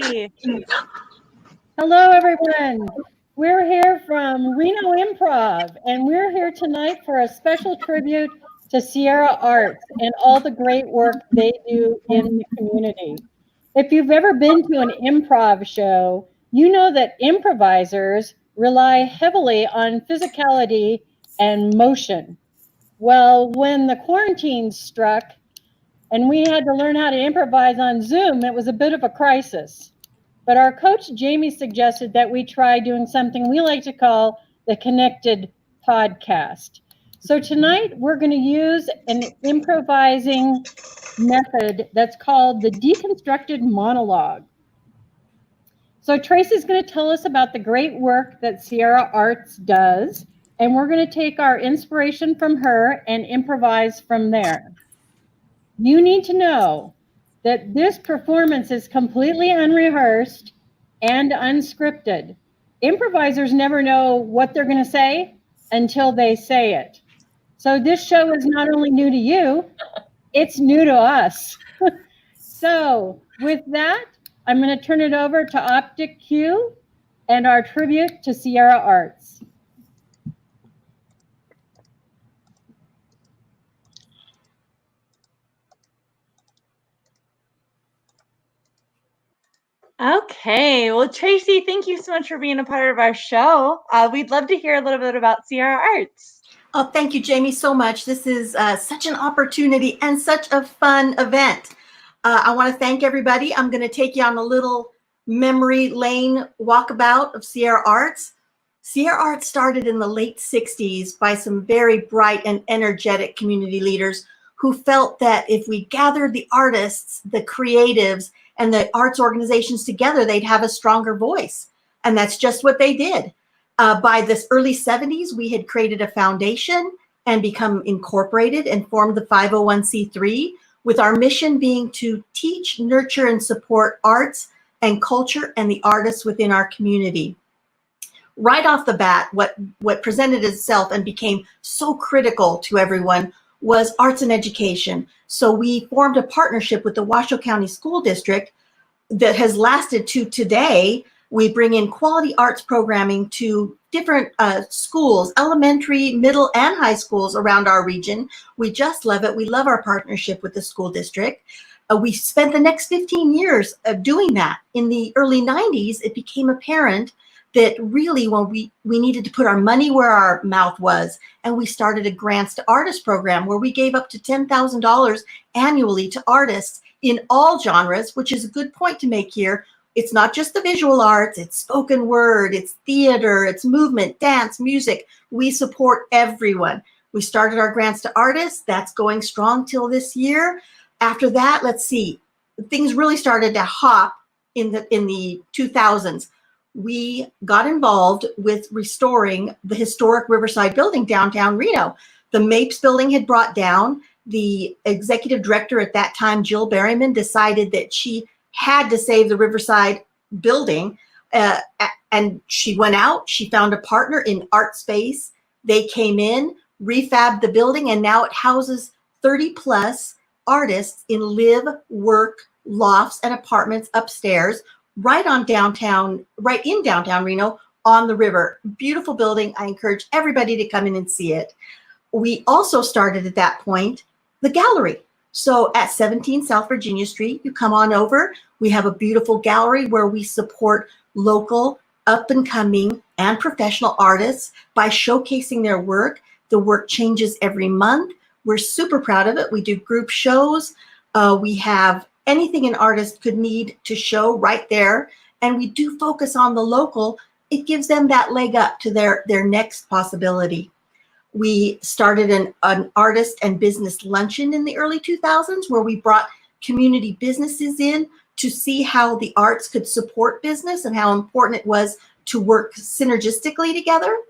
Tracy. Hello, everyone. We're here from Reno Improv, and we're here tonight for a special tribute to Sierra Arts and all the great work they do in the community. If you've ever been to an improv show, you know that improvisers rely heavily on physicality and motion. Well, when the quarantine struck and we had to learn how to improvise on Zoom, it was a bit of a crisis. But our coach, Jamie, suggested that we try doing something we like to call the connected podcast. So tonight we're going to use an improvising method that's called the deconstructed monologue. So Tracy's going to tell us about the great work that Sierra Arts does, and we're going to take our inspiration from her and improvise from there. You need to know that this performance is completely unrehearsed and unscripted. Improvisers never know what they're going to say until they say it. So this show is not only new to you, it's new to us. So with that, I'm going to turn it over to Optic Q and our tribute to Sierra Arts. Okay, well, Tracy, thank you so much for being a part of our show. We'd love to hear a little bit about Sierra Arts. Oh, thank you, Jamie, so much. This is such an opportunity and such a fun event. I want to thank everybody. I'm going to take you on a little memory lane walkabout of Sierra Arts. Sierra Arts started in the late 60s by some very bright and energetic community leaders who felt that if we gathered the artists, the creatives, and the arts organizations together, they'd have a stronger voice. And that's just what they did. By the early 70s, we had created a foundation and become incorporated and formed the 501c3, with our mission being to teach, nurture, and support arts and culture and the artists within our community. Right off the bat, what presented itself and became so critical to everyone was arts and education. So we formed a partnership with the Washoe County School District that has lasted to today. We bring in quality arts programming to different schools, elementary, middle, and high schools around our region. We just love it. We love our partnership with the school district. We spent the next 15 years doing that. In the early 90s, it became apparent that really when we needed to put our money where our mouth was, and we started a grants to artists program where we gave up to $10,000 annually to artists in all genres, which is a good point to make here. It's not just the visual arts, it's spoken word, it's theater, it's movement, dance, music. We support everyone. We started our grants to artists. That's going strong till this year. After that, let's see, things really started to hop in the 2000s. We got involved with restoring the historic Riverside building downtown Reno. The Mapes building had brought down. The executive director at that time, Jill Berryman, decided that she had to save the Riverside building. And she went out, she found a partner in Art Space. They came in, refabbed the building, and now it houses 30 plus artists in live, work, lofts, and apartments upstairs, right in downtown Reno on the river. Beautiful building. I encourage everybody to come in and see it. We also started at that point the gallery. So at 17 South Virginia Street, you come on over. We have a beautiful gallery where we support local, up and coming, and professional artists by showcasing their work. The work changes every month. We're super proud of it. We do group shows. We have anything an artist could need to show right there. And we do focus on the local. It gives them that leg up to their next possibility. We started an artist and business luncheon in the early 2000s where we brought community businesses in to see how the arts could support business and how important it was to work synergistically together.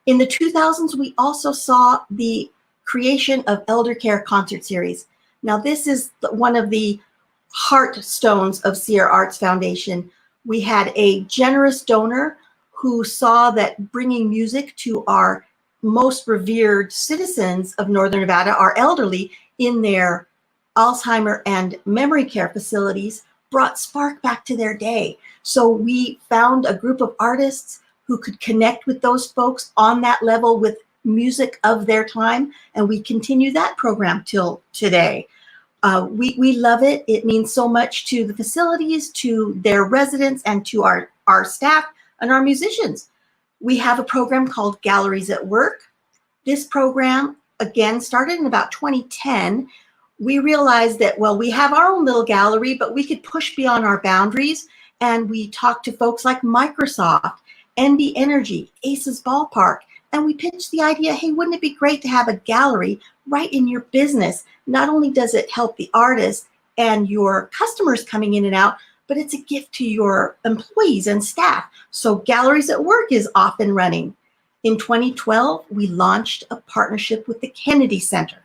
In the 2000s, we also saw the creation of Elder Care Concert Series. Now, this is one of the heartstones of Sierra Arts Foundation. We had a generous donor who saw that bringing music to our most revered citizens of Northern Nevada, our elderly, in their Alzheimer and memory care facilities, brought spark back to their day. So we found a group of artists who could connect with those folks on that level with music of their time, and we continue that program till today. We love it. It means so much to the facilities, to their residents, and to our staff and our musicians. We have a program called Galleries at Work. This program, again, started in about 2010. We realized that, well, we have our own little gallery, but we could push beyond our boundaries. And we talked to folks like Microsoft, NB Energy, Aces Ballpark, and we pitched the idea, hey, wouldn't it be great to have a gallery right in your business? Not only does it help the artist and your customers coming in and out, but it's a gift to your employees and staff. So Galleries at Work is off and running. In 2012, we launched a partnership with the Kennedy Center.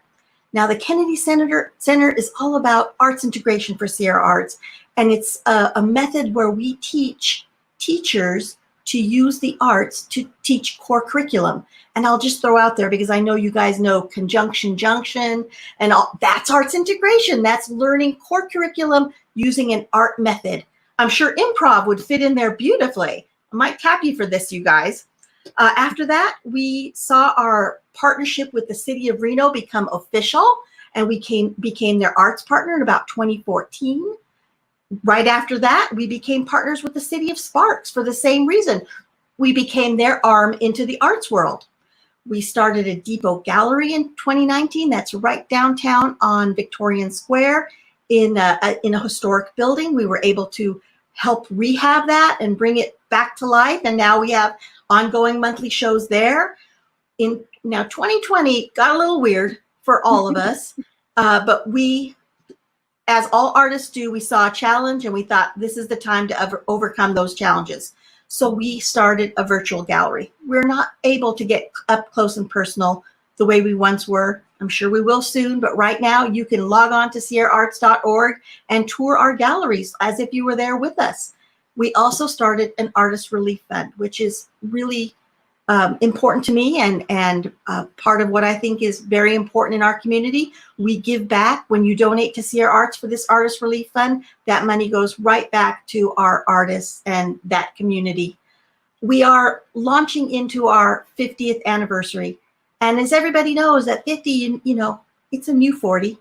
Now, the Kennedy Center is all about arts integration for Sierra Arts, and it's a method where we teach teachers to use the arts to teach core curriculum. And I'll just throw out there, because I know you guys know conjunction, junction, and all, that's arts integration. That's learning core curriculum using an art method. I'm sure improv would fit in there beautifully. I might tap you for this, you guys. After that, we saw our partnership with the city of Reno become official, and we became their arts partner in about 2014. Right after that, we became partners with the city of Sparks for the same reason. We became their arm into the arts world. We started a Depot Gallery in 2019. That's right downtown on Victorian Square in a historic building. We were able to help rehab that and bring it back to life. And now we have ongoing monthly shows there. Now 2020 got a little weird for all of us, but we, as all artists do, we saw a challenge and we thought this is the time to overcome those challenges. So we started a virtual gallery. We're not able to get up close and personal the way we once were. I'm sure we will soon, but right now you can log on to sierraarts.org and tour our galleries as if you were there with us. We also started an artist relief fund, which is really important to me and part of what I think is very important in our community. We give back. When you donate to Sierra Arts for this artist relief fund, that money goes right back to our artists and that community. We are launching into our 50th anniversary. And as everybody knows, at 50, you know, it's a new 40.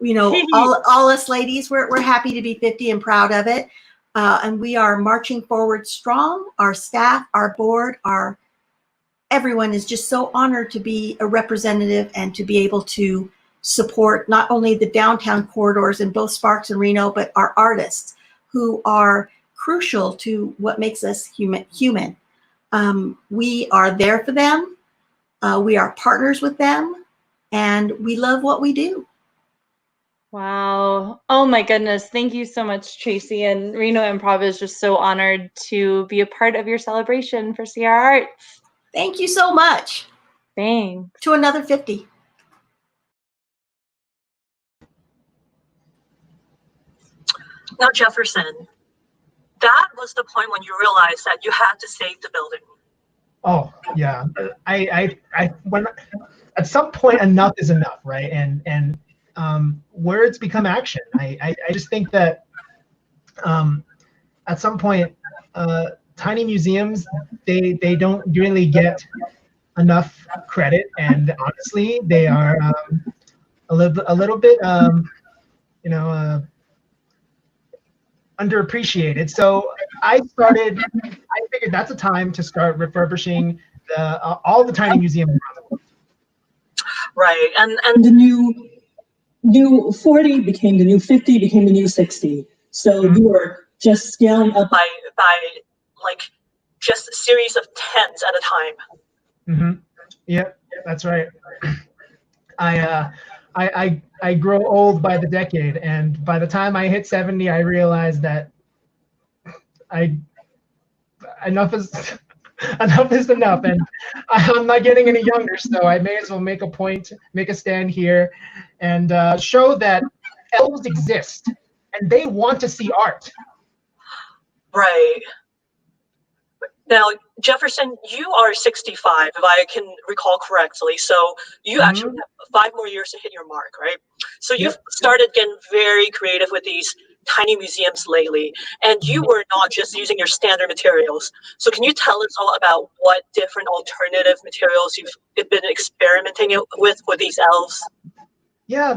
You know, all us ladies, we're happy to be 50 and proud of it. And we are marching forward strong. Our staff, our board, everyone is just so honored to be a representative and to be able to support not only the downtown corridors in both Sparks and Reno, but our artists who are crucial to what makes us human. We are there for them. We are partners with them, and we love what we do. Wow. Oh my goodness. Thank you so much, Tracy. And Reno Improv is just so honored to be a part of your celebration for Sierra Arts. Thank you so much. Thanks. To another 50. Now, Jefferson, that was the point when you realized that you had to save the building. Oh yeah, when at some point enough is enough, right? And words become action. I just think that at some point, tiny museums they don't really get enough credit, and honestly, they are a little bit underappreciated. So I figured that's a time to start refurbishing all the tiny museums around the world. Right, and the new 40 became the new 50, became the new 60. So you were just scaling up by like just a series of tens at a time. Mm-hmm. Yeah, that's right. I grow old by the decade, and by the time I hit 70, I realized that enough is enough, and I'm not getting any younger, so I may as well make a stand here, and show that elves exist, and they want to see art. Right. Now, Jefferson, you are 65, if I can recall correctly. So you actually have 5 more years to hit your mark, right? So you've started getting very creative with these tiny museums lately, and you were not just using your standard materials. So can you tell us all about what different alternative materials you've been experimenting with for these elves? Yeah,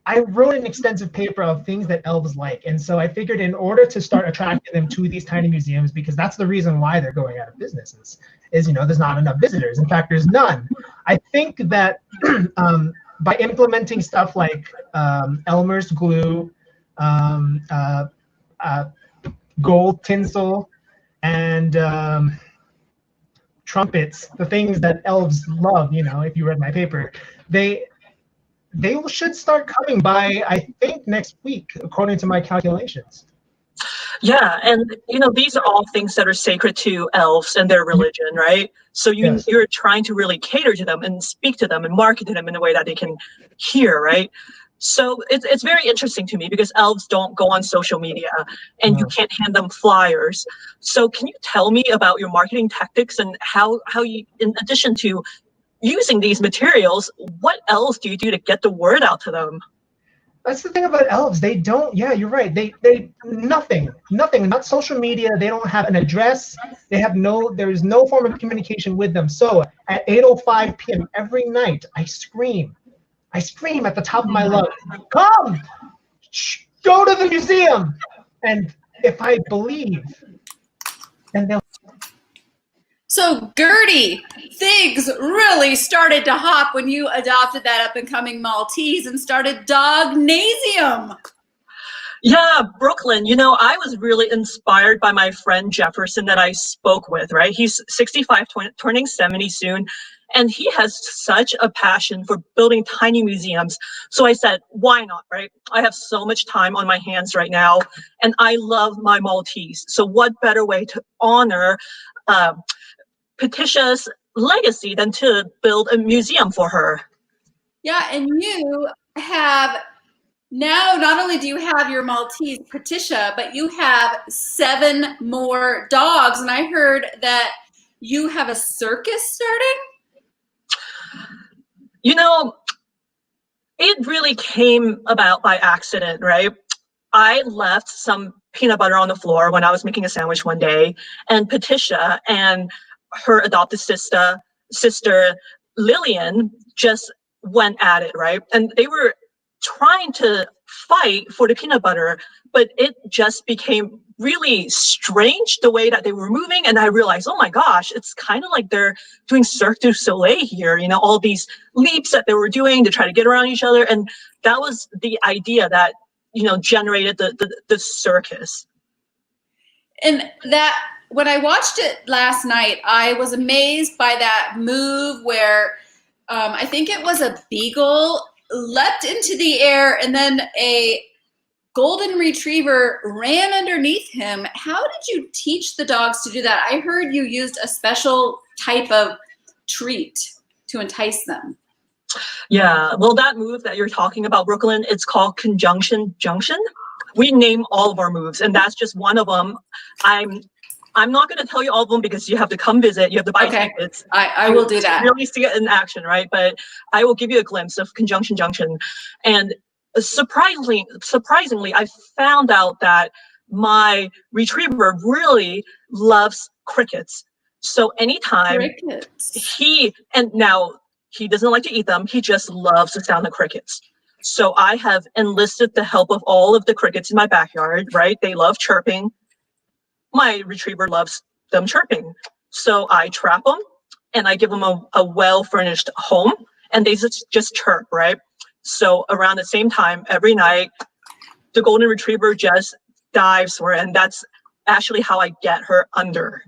I wrote an extensive paper of things that elves like, and so I figured in order to start attracting them to these tiny museums, because that's the reason why they're going out of business, is there's not enough visitors. In fact, there's none. I think that by implementing stuff like Elmer's glue, gold tinsel, and trumpets, the things that elves love, if you read my paper, they should start coming by, I think, next week, according to my calculations. Yeah, and these are all things that are sacred to elves and their religion, right? So you're trying to really cater to them and speak to them and market to them in a way that they can hear, right? So it's very interesting to me because elves don't go on social media and you can't hand them flyers. So can you tell me about your marketing tactics and how you, in addition to using these materials, what else do you do to get the word out to them? That's the thing about elves. They don't, yeah, you're right. They nothing, not social media. They don't have an address. There's no form of communication with them. So at 8:05 p.m. every night, I scream at the top of my lungs, come, go to the museum. And if I believe, then they'll. So Gertie, things really started to hop when you adopted that up-and-coming Maltese and started Dognasium. Yeah, Brooklyn, I was really inspired by my friend Jefferson that I spoke with, right? He's 65, turning 70 soon, and he has such a passion for building tiny museums. So I said, why not, right? I have so much time on my hands right now, and I love my Maltese. So what better way to honor Patricia's legacy than to build a museum for her? Yeah, and you have now, not only do you have your Maltese Patricia, but you have 7 more dogs. And I heard that you have a circus starting? It really came about by accident, right? I left some peanut butter on the floor when I was making a sandwich one day, and Patricia and her adopted sister Lillian just went at it, right? And they were trying to fight for the peanut butter, but it just became really strange the way that they were moving. And I realized, oh my gosh, it's kind of like they're doing Cirque du Soleil here, all these leaps that they were doing to try to get around each other. And that was the idea that, generated the circus. And that, when I watched it last night, I was amazed by that move where I think it was a beagle leapt into the air and then a golden retriever ran underneath him. How did you teach the dogs to do that? I heard you used a special type of treat to entice them. Yeah, well, that move that you're talking about, Brooklyn, it's called conjunction junction. We name all of our moves, and that's just one of them. I'm not going to tell you all of them because you have to come visit. You have to buy tickets. I will do that. Really see it in action, right? But I will give you a glimpse of conjunction junction. And surprisingly, I found out that my retriever really loves crickets. So anytime he doesn't like to eat them, he just loves the sound of crickets. So I have enlisted the help of all of the crickets in my backyard, right? They love chirping. My retriever loves them chirping. So I trap them and I give them a well-furnished home and they just chirp, right? So around the same time, every night, the golden retriever just dives for it. And that's actually how I get her under.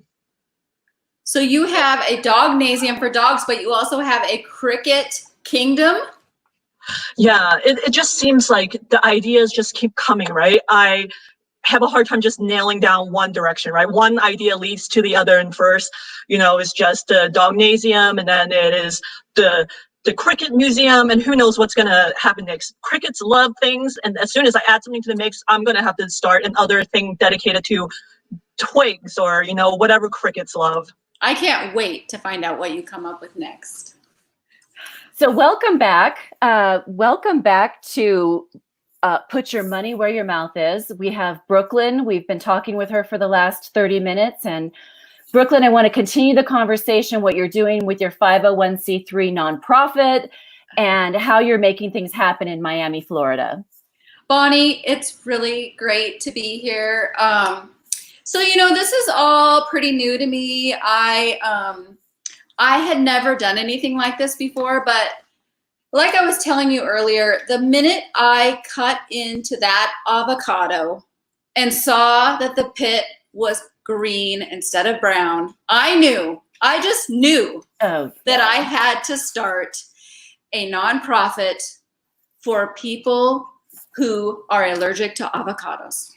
So you have a Dognasium for dogs, but you also have a cricket kingdom? Yeah, it just seems like the ideas just keep coming, right? I have a hard time just nailing down one direction, right? One idea leads to the other, and first, is just the Dognasium, and then it is the cricket museum, and who knows what's gonna happen next. Crickets love things, and as soon as I add something to the mix, I'm gonna have to start another thing dedicated to twigs or whatever crickets love. I can't wait to find out what you come up with next. So welcome back. Welcome back to put your money where your mouth is. We have Brooklyn. We've been talking with her for the last 30 minutes. And Brooklyn, I want to continue the conversation, what you're doing with your 501c3 nonprofit and how you're making things happen in Miami, Florida. Bonnie, it's really great to be here. So, this is all pretty new to me. I had never done anything like this before, but like I was telling you earlier, the minute I cut into that avocado and saw that the pit was green instead of brown, I just knew that I had to start a nonprofit for people who are allergic to avocados.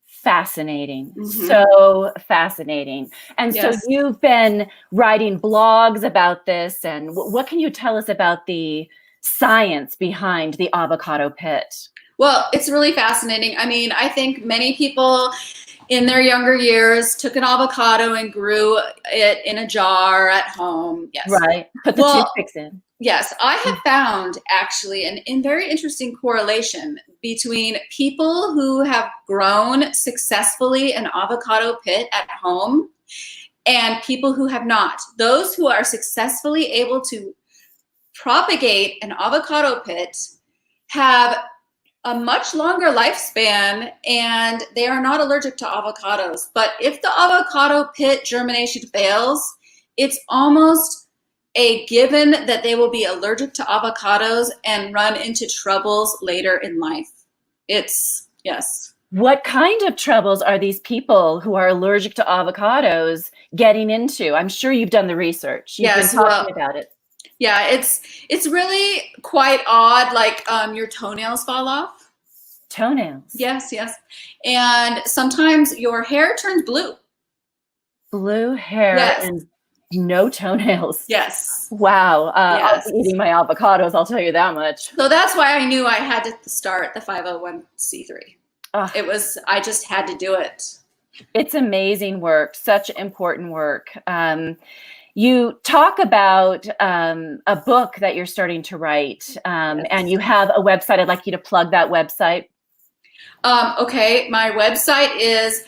Fascinating. So fascinating. And so you've been writing blogs about this, and what can you tell us about the science behind the avocado pit? Well, it's really fascinating. I mean, I think many people in their younger years took an avocado and grew it in a jar at home. Yes. Right. Put the toothpicks in. Yes, I have found actually a very interesting correlation between people who have grown successfully an avocado pit at home and people who have not. Those who are successfully able to propagate an avocado pit have a much longer lifespan and they are not allergic to avocados. But if the avocado pit germination fails, it's almost a given that they will be allergic to avocados and run into troubles later in life. Yes. What kind of troubles are these people who are allergic to avocados getting into? I'm sure you've done the research. You've been talking about it. Yeah, it's really quite odd. Like your toenails fall off. Toenails. Yes. And sometimes your hair turns blue. Blue hair and no toenails. Yes. Wow. I'll be eating my avocados, I'll tell you that much. So that's why I knew I had to start the 501c3. I just had to do it. It's amazing work, such important work. You talk about a book that you're starting to write, and you have a website. I'd like you to plug that website. Okay, my website is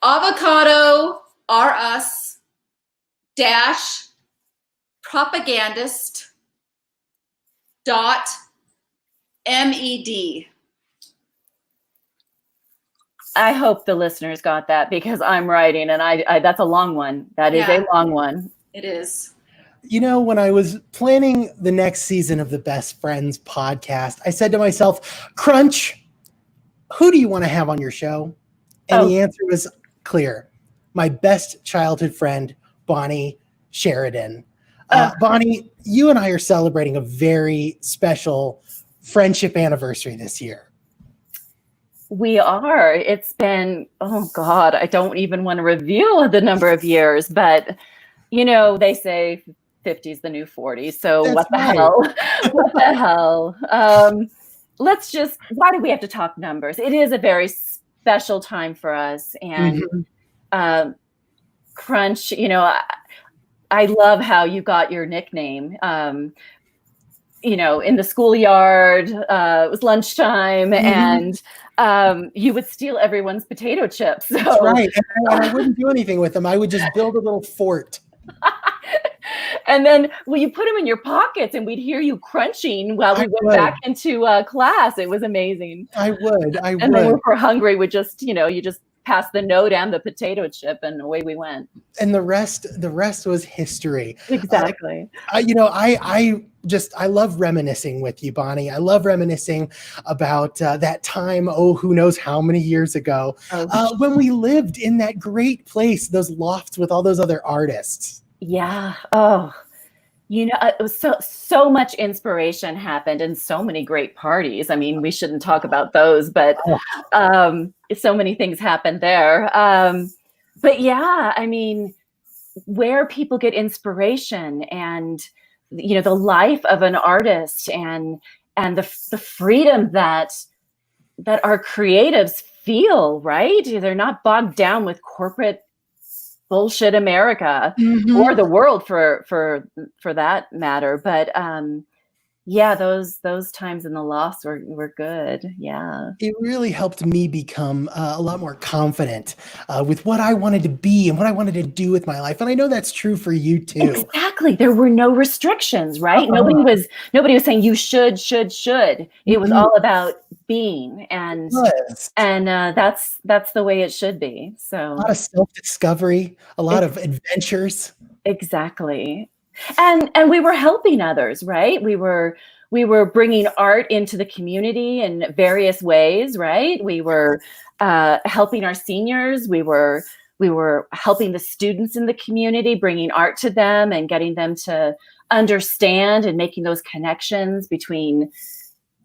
avocado-propagandist.med. I hope the listeners got that because I'm writing and I that's a long one. That is a long one. It is. When I was planning the next season of the Best Friends podcast, I said to myself, Crunch, who do you want to have on your show? And the answer was clear. My best childhood friend, Bonnie Sheridan. Bonnie, you and I are celebrating a very special friendship anniversary this year. We are. It's been, I don't even want to reveal the number of years, but they say 50 is the new 40. So That's what the right. hell? What the hell? Why do we have to talk numbers? It is a very special time for us. And Crunch, I love how you got your nickname. In the schoolyard, it was lunchtime, and you would steal everyone's potato chips. So. That's right. And I wouldn't do anything with them. I would just build a little fort. And then, you put them in your pockets, and we'd hear you crunching while we went back into class. It was amazing. I would. And then when we're hungry, we just, you just pass the note and the potato chip, and away we went. And the rest was history. Exactly. I love reminiscing with you, Bonnie. I love reminiscing about that time, who knows how many years ago, when we lived in that great place, those lofts with all those other artists. Yeah. It was so much inspiration happened and so many great parties. I mean, we shouldn't talk about those, but so many things happened there. But yeah, I mean, where people get inspiration and, the life of an artist and the freedom that our creatives feel, right? They're not bogged down with corporate bullshit America or the world for that matter. But Yeah, those times in the loss were good. Yeah. It really helped me become a lot more confident with what I wanted to be and what I wanted to do with my life. And I know that's true for you too. Exactly. There were no restrictions, right? Uh-huh. Nobody was saying you should. It was all about being, and Was. that's the way it should be. A So lot of self-discovery, a lot of adventures. exactly. And we were helping others, right? We were bringing art into the community in various ways, right? We were helping our seniors. We were helping the students in the community, bringing art to them and getting them to understand and making those connections between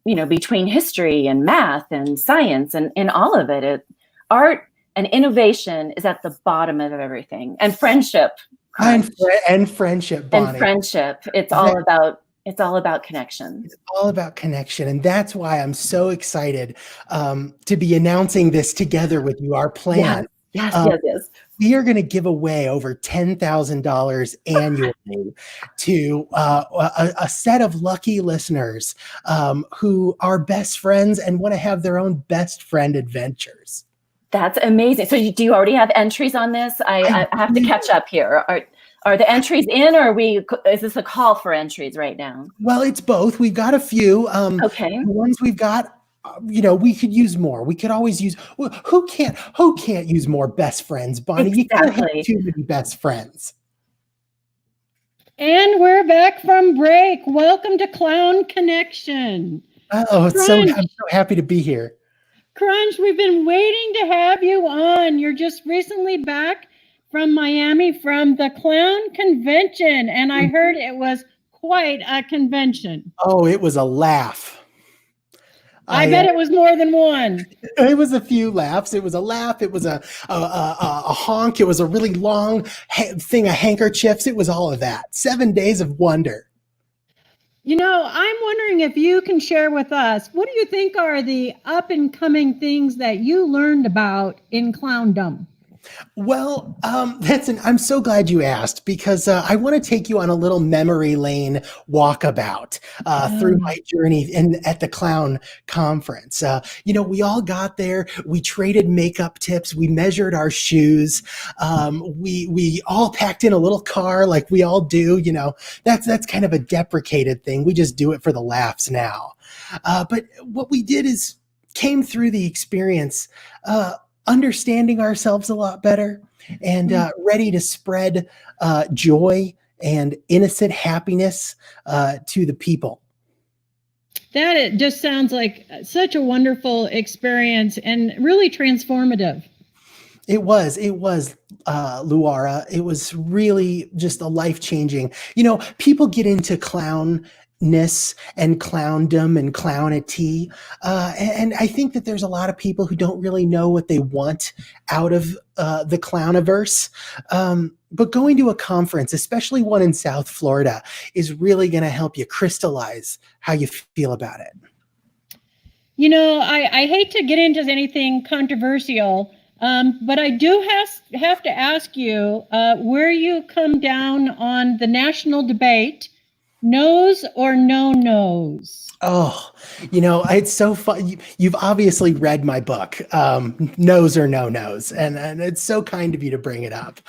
history and math and science and all of it. Art and innovation is at the bottom of everything, and friendship. And friendship, Bonnie. And friendship. It's all about connection. It's all about connection. And that's why I'm so excited to be announcing this together with you, our plan. Yes. We are going to give away over $10,000 annually to a set of lucky listeners who are best friends and want to have their own best friend adventures. That's amazing. So do you already have entries on this? I have to catch up here. Are the entries in, or is this a call for entries right now? Well, it's both. We've got a few. Okay. The ones we've got, we could use more. We could always use. Who can't use more best friends, Bonnie? Exactly. You can't have too many best friends. And we're back from break. Welcome to Clown Connection. Oh, I'm so happy to be here. Crunch, we've been waiting to have you on. You're just recently back from Miami from the Clown Convention, and I heard it was quite a convention. Oh, it was a laugh. I bet it was more than one. It was a few laughs. It was a laugh. It was a honk. It was a really long thing of handkerchiefs. It was all of that. 7 days of wonder. I'm wondering if you can share with us, what do you think are the up and coming things that you learned about in clowndom? Well, I'm so glad you asked, because I want to take you on a little memory lane walkabout through my journey at the clown conference. We all got there. We traded makeup tips. We measured our shoes. We all packed in a little car like we all do. That's kind of a deprecated thing. We just do it for the laughs now. But what we did is came through the experience understanding ourselves a lot better and ready to spread joy and innocent happiness to the people. That it just sounds like such a wonderful experience and really transformative. It was, Luara. It was really just a life-changing. People get into clownness and clowndom and clownity. And I think that there's a lot of people who don't really know what they want out of the clowniverse. But going to a conference, especially one in South Florida, is really going to help you crystallize how you feel about it. I hate to get into anything controversial, but I do have to ask you where you come down on the national debate, nose or no nose? Oh, it's so fun. You've obviously read my book, Nose or No Nose, and it's so kind of you to bring it up.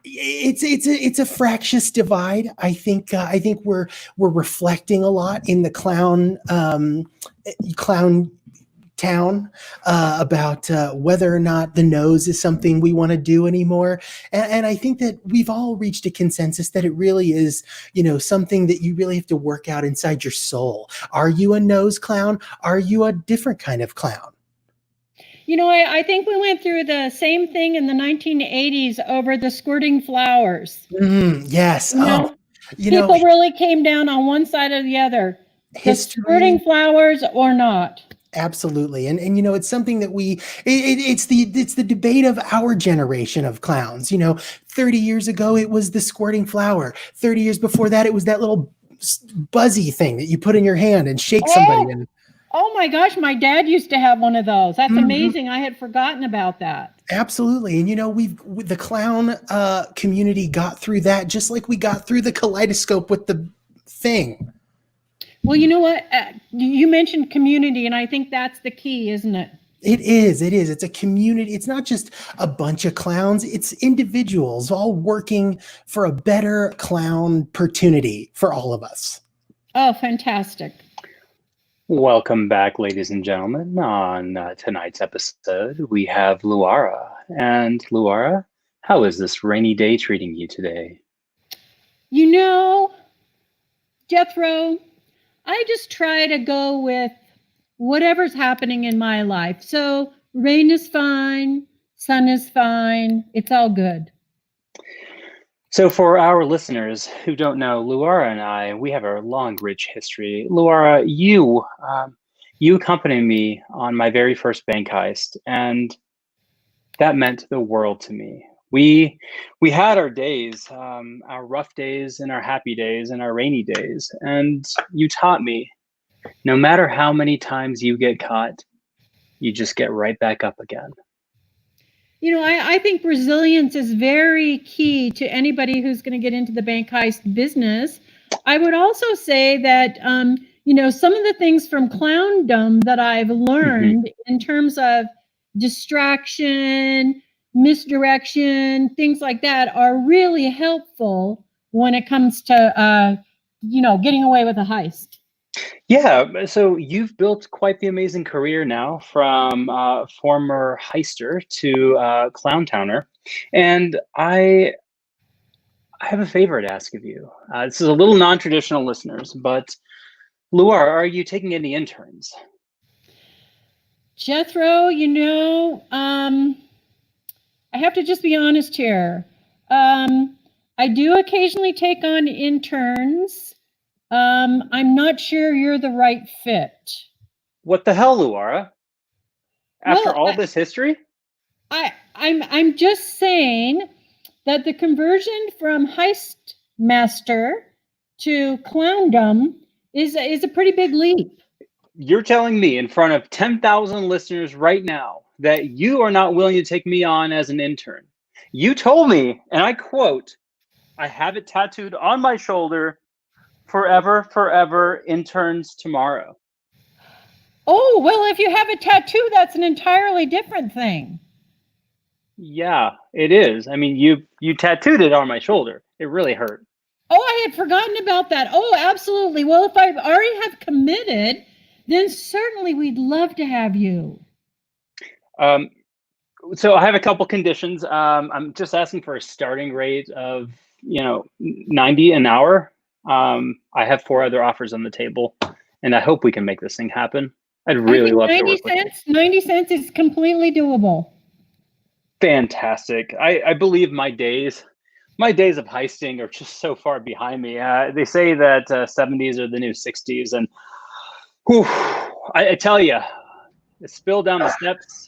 It's a fractious divide. I think we're reflecting a lot in the clown town about whether or not the nose is something we want to do anymore. And I think that we've all reached a consensus that it really is, something that you really have to work out inside your soul. Are you a nose clown? Are you a different kind of clown? I think we went through the same thing in the 1980s over the squirting flowers. Yes. People really came down on one side or the other. History, squirting flowers or not. Absolutely. And it's something that it's the debate of our generation of clowns. 30 years ago, it was the squirting flower. 30 years before that, it was that little buzzy thing that you put in your hand and shake somebody in. Oh my gosh, my dad used to have one of those. That's amazing. I had forgotten about that. Absolutely. And the clown community got through that just like we got through the kaleidoscope with the thing. Well, you know what? You mentioned community, and I think that's the key, isn't it? It is. It is. It's a community. It's not just a bunch of clowns. It's individuals all working for a better clown opportunity for all of us. Oh, fantastic. Welcome back, ladies and gentlemen. On tonight's episode, we have Luara. And Luara, how is this rainy day treating you today? You know, Jethro, I just try to go with whatever's happening in my life. So rain is fine, sun is fine, it's all good. So for our listeners who don't know, Luara and I, we have a long, rich history. Luara, you accompanied me on my very first bank heist, and that meant the world to me. We had our days, our rough days and our happy days and our rainy days, and you taught me, no matter how many times you get caught, you just get right back up again. You know, I think resilience is very key to anybody who's going to get into the bank heist business. I would also say that, you know, some of the things from clowndom that I've learned in terms of distraction, misdirection, things like that are really helpful when it comes to, you know, getting away with a heist. Yeah, so you've built quite the amazing career now, from former heister to clown towner, and I have a favor to ask of you. This is a little non-traditional, listeners, but Luara, are you taking any interns? Jethro, you know, I have to just be honest here. I do occasionally take on interns. I'm not sure you're the right fit. What the hell, Luara? After Well, all this history? I'm just saying that the conversion from heist master to clowndom is a pretty big leap. You're telling me in front of 10,000 listeners right now that you are not willing to take me on as an intern. You told me, and I quote, I have it tattooed on my shoulder, forever, forever, interns tomorrow. Oh, well, if you have a tattoo, that's an entirely different thing. Yeah, it is. I mean, you tattooed it on my shoulder. It really hurt. Oh, I had forgotten about that. Oh, absolutely. Well, if I already have committed, then certainly we'd love to have you. So I have a couple conditions. I'm just asking for a starting rate of, you know, $90 an hour. I have 4 other offers on the table, and I hope we can make this thing happen. I'd really love to work with you. 90 cents is completely doable. Fantastic. I believe my days of heisting are just so far behind me. They say that 70s are the new 60s, and whew, I tell you, the spill down the steps.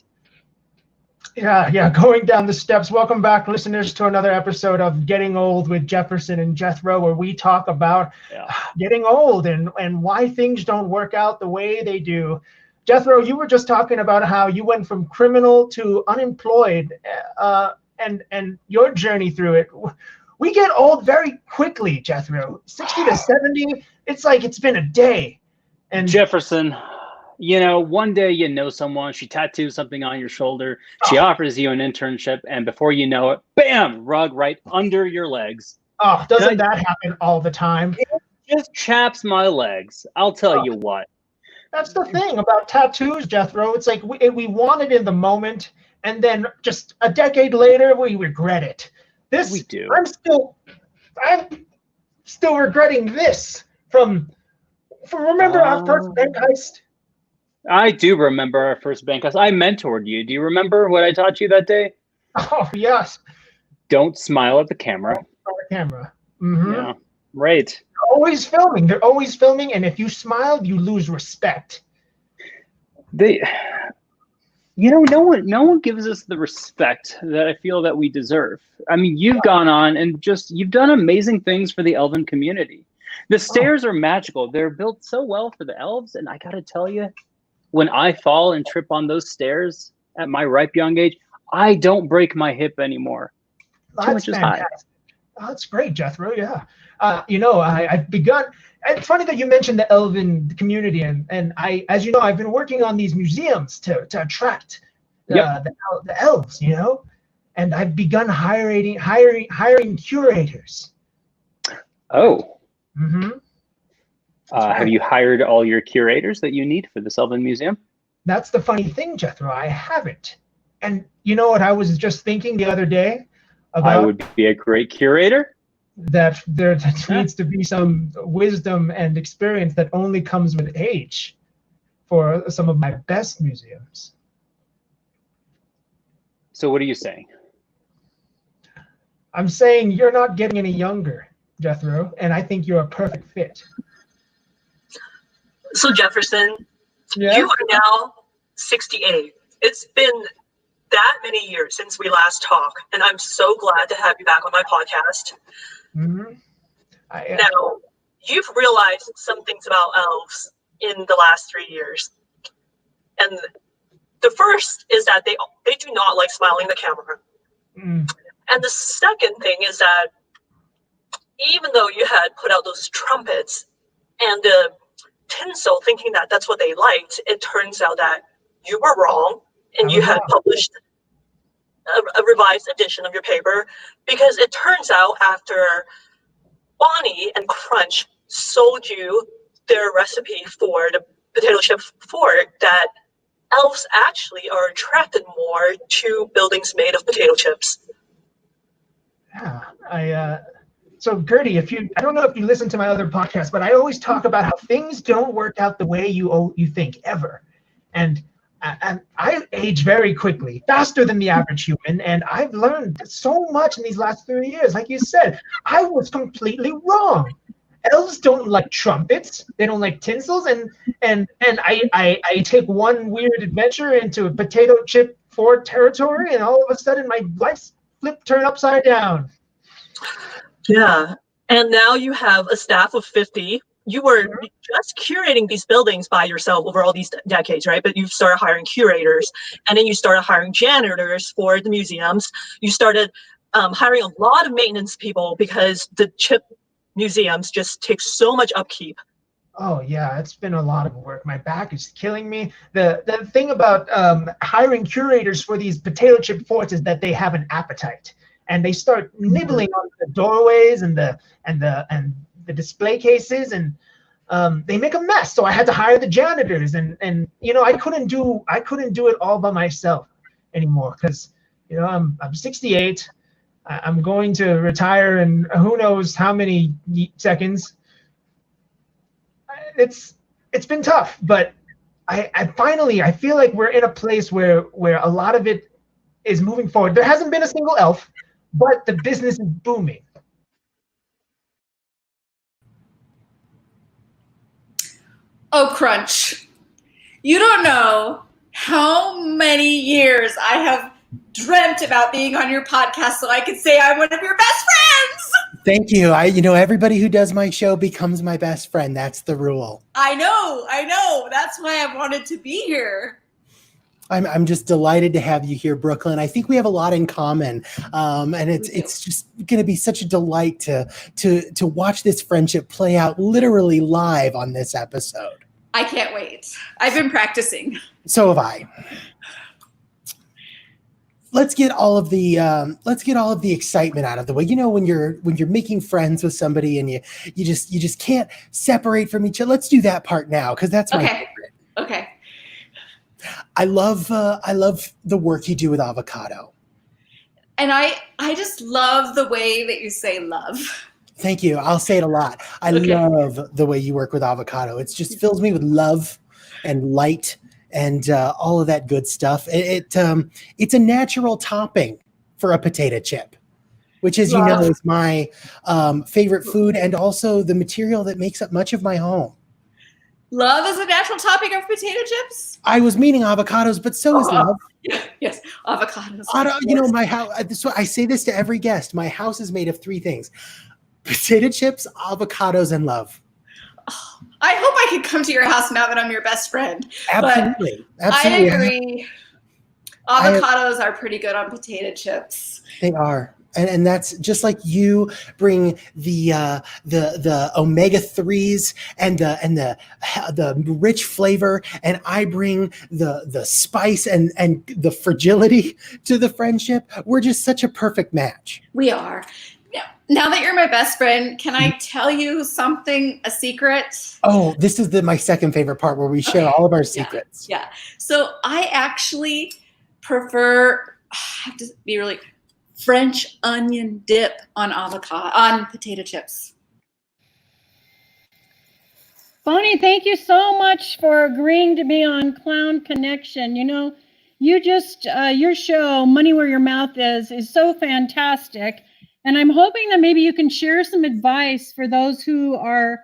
Yeah, going down the steps. Welcome back, listeners, to another episode of Getting Old with Jefferson and Jethro, where we talk about getting old and why things don't work out the way they do. Jethro, you were just talking about how you went from criminal to unemployed, and your journey through it. We get old very quickly, Jethro. 60 to 70, it's like it's been a day. And Jefferson, you know, one day you know someone, she tattoos something on your shoulder, she offers you an internship, and before you know it, bam, rug right under your legs. Oh, doesn't that happen all the time? It just chaps my legs. I'll tell you what. That's the thing about tattoos, Jethro. It's like we want it in the moment, and then just a decade later, we regret it. We do. I'm still regretting this from remember our first bank heist? I do remember our first bank heist. I mentored you. Do you remember what I taught you that day? Oh, yes. Don't smile at the camera. On the camera. Mm-hmm. Yeah, right. They're always filming. They're always filming, and if you smile, you lose respect. You know, no one gives us the respect that I feel that we deserve. I mean, you've gone on and you've done amazing things for the elven community. The stairs are magical. They're built so well for the elves, and I gotta tell you, when I fall and trip on those stairs at my ripe young age, I don't break my hip anymore. That's fantastic. Oh, that's great, Jethro. Yeah. You know, I've begun. it's funny that you mentioned the elven community, and I, as you know, I've been working on these museums to attract the elves, you know, and I've begun hiring curators. Oh. Mm-hmm. Have you hired all your curators that you need for the Elven Museum? That's the funny thing, Jethro. I haven't. And you know what I was just thinking the other day about? I would be a great curator. That there needs to be some wisdom and experience that only comes with age for some of my best museums. So what are you saying? I'm saying you're not getting any younger, Jethro, and I think you're a perfect fit. So Jefferson, Yes? you are now 68. It's been that many years since we last talked, and I'm so glad to have you back on my podcast. Mm-hmm. Now, you've realized some things about elves in the last 3 years. And the first is that they do not like smiling at the camera. Mm. And the second thing is that even though you had put out those trumpets and the tinsel thinking that that's what they liked, it turns out that you were wrong and you had published a revised edition of your paper, because it turns out after Bonnie and Crunch sold you their recipe for the potato chip fork that elves actually are attracted more to buildings made of potato chips. Yeah, so Gertie, I don't know if you listen to my other podcast, but I always talk about how things don't work out the way you think ever. And I age very quickly, faster than the average human, and I've learned so much in these last 30 years. Like you said, I was completely wrong. Elves don't like trumpets. They don't like tinsels, and I take one weird adventure into a potato chip Ford territory, and all of a sudden my life's turned upside down. Yeah, and now you have a staff of 50. You were just curating these buildings by yourself over all these decades, right? But you started hiring curators, and then you started hiring janitors for the museums. You started hiring a lot of maintenance people because the chip museums just take so much upkeep. Oh yeah, it's been a lot of work. My back is killing me. The thing about hiring curators for these potato chip forts is that they have an appetite, and they start nibbling on the doorways and the display cases, and they make a mess. So I had to hire the janitors, and you know, I couldn't do it all by myself anymore, because you know I'm 68. I'm going to retire in who knows how many seconds. It's been tough, but I feel like we're in a place where a lot of it is moving forward. There hasn't been a single elf, but the business is booming. Oh, Crunch, you don't know how many years I have dreamt about being on your podcast so I could say I'm one of your best friends. Thank you. Everybody who does my show becomes my best friend. That's the rule. I know. That's why I wanted to be here. I'm just delighted to have you here, Brooklyn. I think we have a lot in common, and it's just going to be such a delight to watch this friendship play out literally live on this episode. I can't wait. I've been practicing. So have I. Let's get all of the excitement out of the way. You know, when you're making friends with somebody and you just can't separate from each other. Let's do that part now, because that's my favorite. Okay. I love the work you do with avocado. And I just love the way that you say love. Thank you. I'll say it a lot. I love the way you work with avocado. It just fills me with love and light and all of that good stuff. It's a natural topping for a potato chip, which, as you know, is my favorite food and also the material that makes up much of my home. Love is a natural topping of potato chips? I was meaning avocados, but so is love. Yes, avocados. You know, my house, I say this to every guest. My house is made of 3 things: potato chips, avocados, and love. Oh, I hope I can come to your house now that I'm your best friend. Absolutely. I agree. Avocados are pretty good on potato chips. They are. And that's just like you bring the omega-3s and the rich flavor, and I bring the spice and the fragility to the friendship. We're just such a perfect match. We are. Now that you're my best friend, can I tell you something, a secret? Oh, this is my second favorite part, where we share all of our secrets. Yeah. So I actually prefer, I have to be really, French onion dip on potato chips. Bonnie, thank you so much for agreeing to be on Clown Connection. You know, your show, Money Where Your Mouth is so fantastic. And I'm hoping that maybe you can share some advice for those who are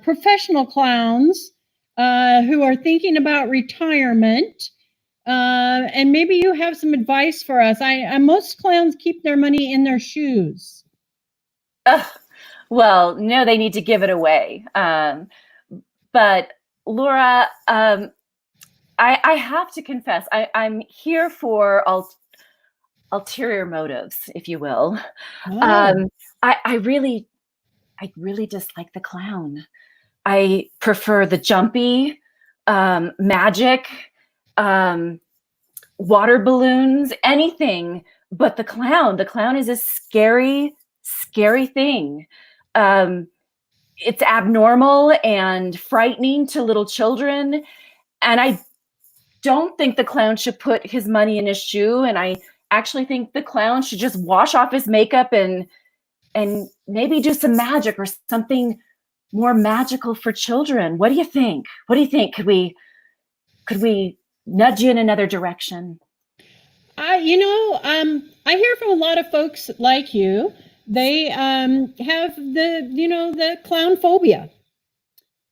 professional clowns who are thinking about retirement. And maybe you have some advice for us. Most clowns keep their money in their shoes. Well, no, they need to give it away. But Laura, I have to confess, I'm here for ulterior motives, if you will. Oh. I really dislike the clown. I prefer the jumpy, magic, water balloons, anything but the clown. The clown is a scary, scary thing. It's abnormal and frightening to little children. And I don't think the clown should put his money in his shoe. And I actually think the clown should just wash off his makeup and maybe do some magic or something more magical for children. What do you think? What do you think? Could we nudge you in another direction? I hear from a lot of folks like you. They have the clown phobia,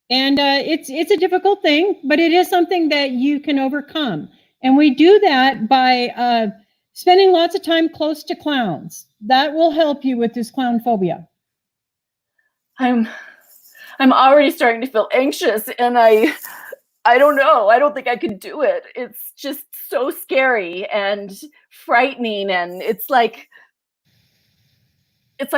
and it's a difficult thing, but it is something that you can overcome. And we do that by spending lots of time close to clowns. That will help you with this clown phobia. I'm already starting to feel anxious, and I don't know. I don't think I can do it. It's just so scary and frightening, and it's like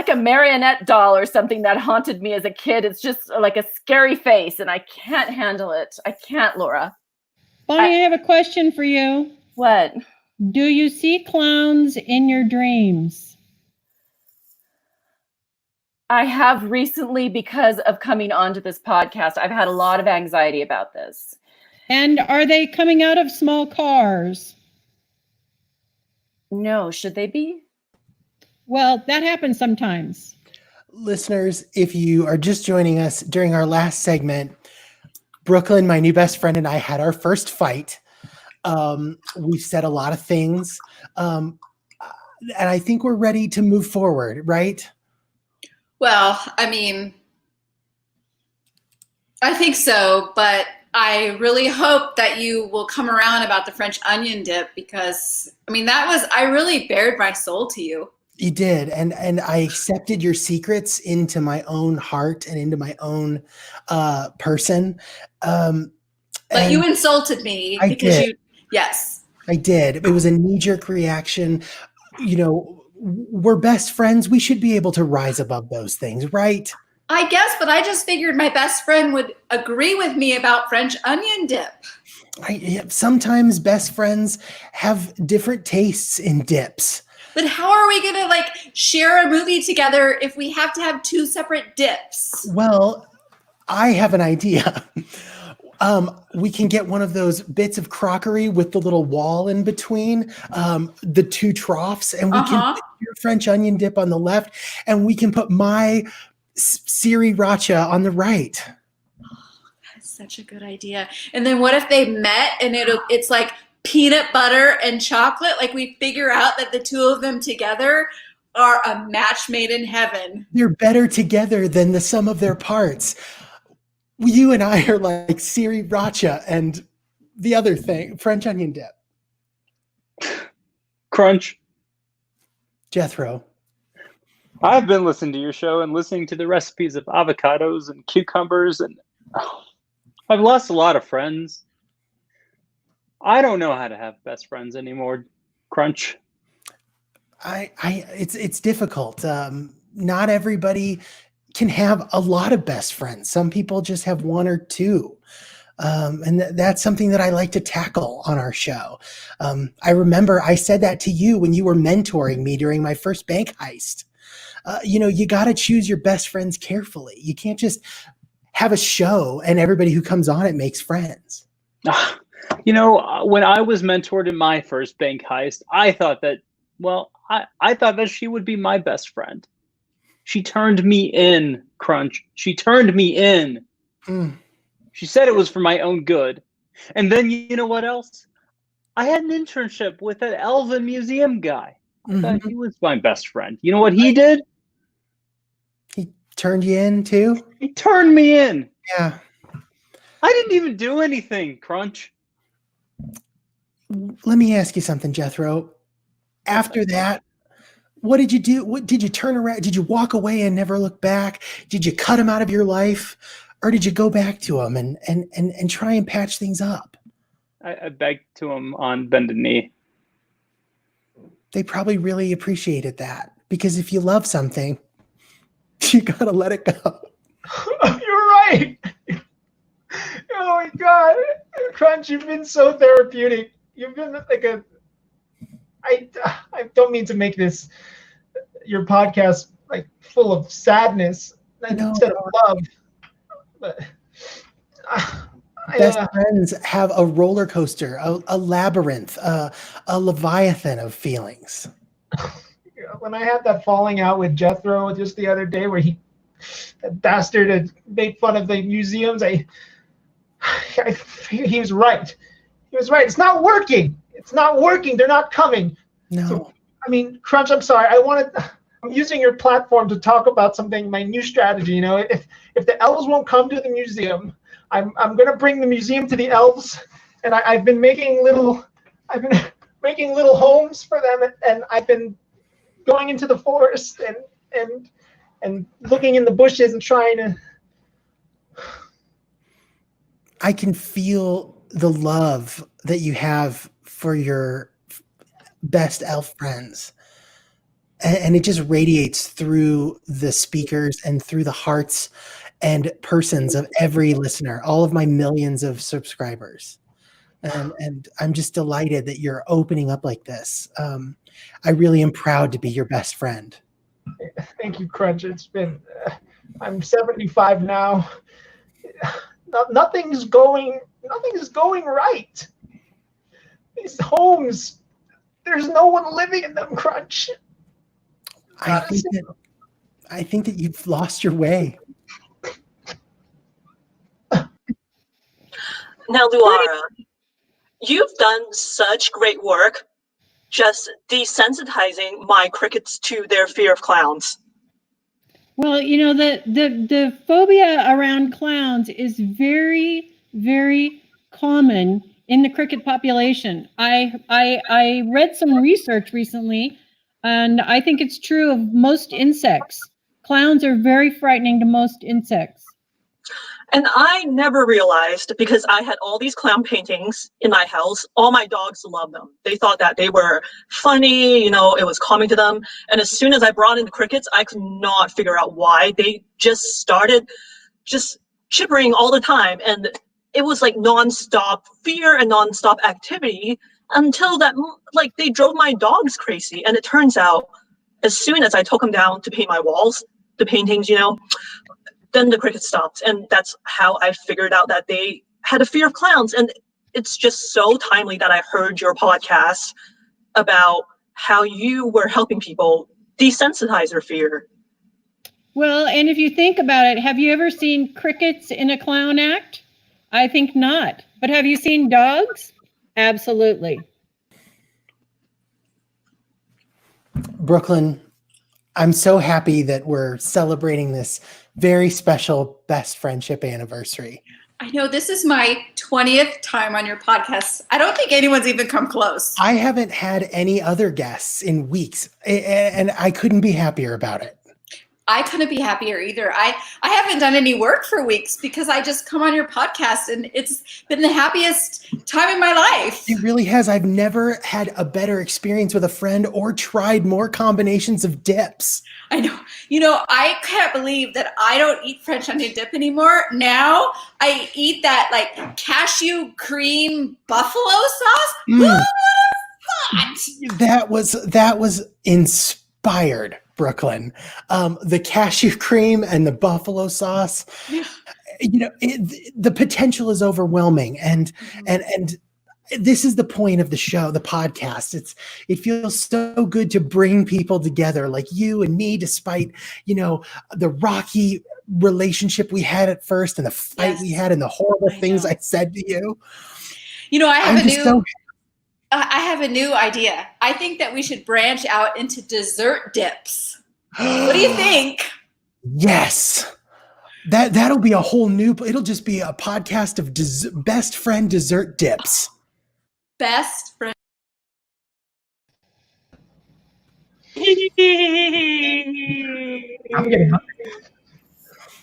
a marionette doll or something that haunted me as a kid. It's just like a scary face, and I can't handle it. I can't, Laura. Bonnie, I have a question for you. What? Do you see clowns in your dreams? I have recently, because of coming onto this podcast. I've had a lot of anxiety about this. And are they coming out of small cars? No, should they be? Well, that happens sometimes. Listeners, if you are just joining us during our last segment, Brooklyn, my new best friend, and I had our first fight. We've said a lot of things, and I think we're ready to move forward, right? Well, I mean, I think so, but I really hope that you will come around about the French onion dip, because, I mean, I really bared my soul to you. You did, and I accepted your secrets into my own heart and into my own person. But you insulted me because yes. I did. It was a knee-jerk reaction. You know, we're best friends. We should be able to rise above those things, right? I guess, but I just figured my best friend would agree with me about French onion dip. Sometimes best friends have different tastes in dips. But how are we going to share a movie together if we have to have two separate dips? Well, I have an idea. We can get one of those bits of crockery with the little wall in between, the two troughs, and we can put your French onion dip on the left, and we can put my sriracha on the right. That's such a good idea. And then what if they met and it's like peanut butter and chocolate? Like, we figure out that the two of them together are a match made in heaven. They're better together than the sum of their parts. You and I are like sriracha and the other thing, French onion dip. Crunch. Jethro. I've been listening to your show and listening to the recipes of avocados and cucumbers, and I've lost a lot of friends. I don't know how to have best friends anymore, Crunch. It's difficult. Not everybody can have a lot of best friends. Some people just have one or two. And that's something that I like to tackle on our show. I remember I said that to you when you were mentoring me during my first bank heist. You got to choose your best friends carefully. You can't just have a show and everybody who comes on it makes friends. When I was mentored in my first bank heist, I thought that, I thought that she would be my best friend. She turned me in, Crunch. She turned me in. She said it was for my own good. And then you know what else? I had an internship with that Elven museum guy. I thought he was my best friend. You know what he did? He turned you in too? He turned me in. Yeah. I didn't even do anything, Crunch. Let me ask you something, Jethro. After that, what did you do? What did you turn around? Did you walk away and never look back? Did you cut him out of your life? Or did you go back to him and try and patch things up? I begged to him on bended knee. They probably really appreciated that, because if you love something, you gotta let it go. You're right. Oh my God, Crunch, you've been so therapeutic. You've been like I don't mean to make this your podcast like full of sadness instead of love, but best friends have a roller coaster, a labyrinth, a leviathan of feelings. When I had that falling out with Jethro just the other day, where that bastard had made fun of the museums, he was right. He was right. It's not working. It's not working. They're not coming. No. So, Crunch, I'm sorry. I'm using your platform to talk about something, my new strategy. If the elves won't come to the museum, I'm going to bring the museum to the elves, and I've been making little homes for them, and I've been going into the forest and looking in the bushes and trying to. I can feel the love that you have for your best elf friends. And it just radiates through the speakers and through the hearts and persons of every listener, all of my millions of subscribers. And I'm just delighted that you're opening up like this. I really am proud to be your best friend. Thank you, Crunch. It's been, I'm 75 now. Nothing is going right. These homes, there's no one living in them, Crunch. I think that you've lost your way. Now, Luara, you've done such great work just desensitizing my crickets to their fear of clowns. Well, the phobia around clowns is very, very common in the cricket population. I read some research recently, and I think it's true of most insects. Clowns are very frightening to most insects. And I never realized, because I had all these clown paintings in my house, all my dogs loved them. They thought that they were funny, it was calming to them. And as soon as I brought in the crickets, I could not figure out why. They just started just chippering all the time. And it was like nonstop fear and nonstop activity until that, they drove my dogs crazy. And it turns out, as soon as I took them down to paint my walls, the paintings, then the crickets stopped. And that's how I figured out that they had a fear of clowns. And it's just so timely that I heard your podcast about how you were helping people desensitize their fear. Well, and if you think about it, have you ever seen crickets in a clown act? I think not. But have you seen dogs? Absolutely. Brooklyn, I'm so happy that we're celebrating this very special best friendship anniversary. I know this is my 20th time on your podcast. I don't think anyone's even come close. I haven't had any other guests in weeks, and I couldn't be happier about it. I couldn't be happier either. I haven't done any work for weeks because I just come on your podcast and it's been the happiest time in my life. It really has. I've never had a better experience with a friend or tried more combinations of dips. I know. You know, I can't believe that I don't eat French onion dip anymore. Now I eat that like cashew cream buffalo sauce. Mm. What? That was inspired, Brooklyn. The cashew cream and the buffalo sauce. You know, the potential is overwhelming, and this is the point of the show, the podcast. It feels so good to bring people together like you and me, despite, you know, the rocky relationship we had at first and the fight we had and the horrible things I said to you. You know, I have a new idea. I think that we should branch out into dessert dips. What do you think? Yes. That'll be a whole new, it'll just be a podcast of best friend dessert dips. Best friend. I'm getting hungry.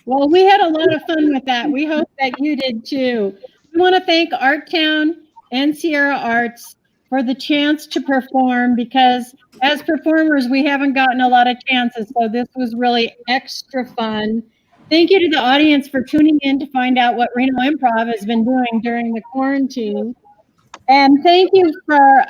Well, we had a lot of fun with that. We hope that you did too. We want to thank Artown and Sierra Arts for the chance to perform, because as performers, we haven't gotten a lot of chances. So this was really extra fun. Thank you to the audience for tuning in to find out what Reno Improv has been doing during the quarantine. And thank you for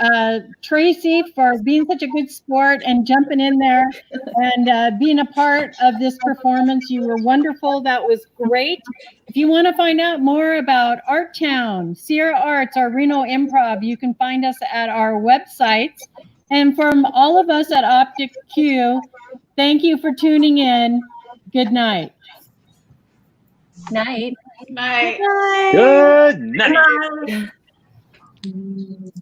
Tracy for being such a good sport and jumping in there and being a part of this performance. You were wonderful. That was great. If you want to find out more about Artown, Sierra Arts, or Reno Improv, you can find us at our websites. And from all of us at Optic Q, thank you for tuning in. Good night. Night. Night. Good night. Bye.